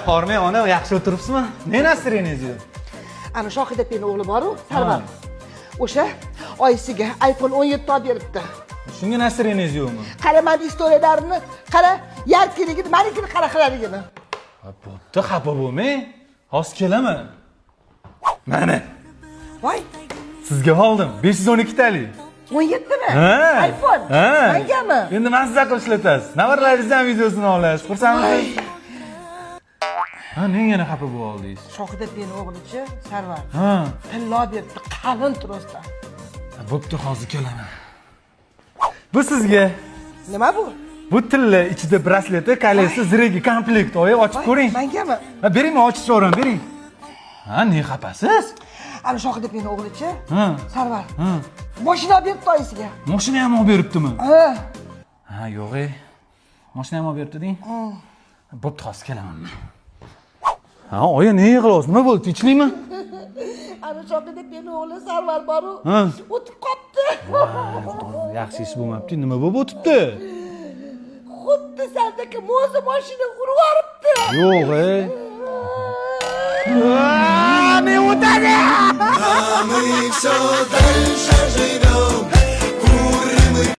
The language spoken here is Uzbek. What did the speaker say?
Qormay ona yaxshi o'tiribsizmi? Ne nastiringiz yo'q? Ana Shohid akaning o'g'li bor-ku, Sarvar. O'sha oyisiga iPhone 17 olib beribdi. Shunga nastiringiz yo'qmi? Qara meni istoriyalarimni, qara yarkiligini, menikini qara qiladigini. Bo'pti, xafa bo'lmang. Hozir kelaman. Mana. Voy, Sizga oldim 512 talik. 17 mi? Ha. iPhone. Ha. Mengami? Endi mazza qilib ishlatasiz. Navaralaringizdan videosini olasiz. Xursandmisiz? Ha, nega yana xafa bo'lib oldingiz? Shohid akaning o'g'lichi Sarvar. Ha. Tilla beribdi, qalin trosdan. Bo'pti, hozir kelaman. Bu sizga. Nima bu? Bu tilla ichida brasleti, kolyesi, ziregi komplekt. Oyi, ochib ko'ring. Mengami? Ha, bering, men ochib ko'raman, bering. Ha, ne xafasiz? Ana Shohid akaning o'g'lichi Ha. Sarvar. Ha. Mashina olib beribdi oyisiga. Mashina ham olib beribdimi? Ha. Ha, yo'q-ey. Mashina ham olib beribdi-ding. Bo'pti, hozir kelaman. Ha, oyi, ne yig'layapsiz? Nima bo'ldi? Tinchlikmi? Ana Shohid akaning o'g'li Sarvar bor-ku. Ha. O'tib qopti. Yaxshi ish bo'lmabdi. Nima bo'lib o'tibdi? Xuddi sendagi mo'zi mashina urib yuboribdi. Yo'q-ey. Ne o'tadi? همه یک سادن شجرم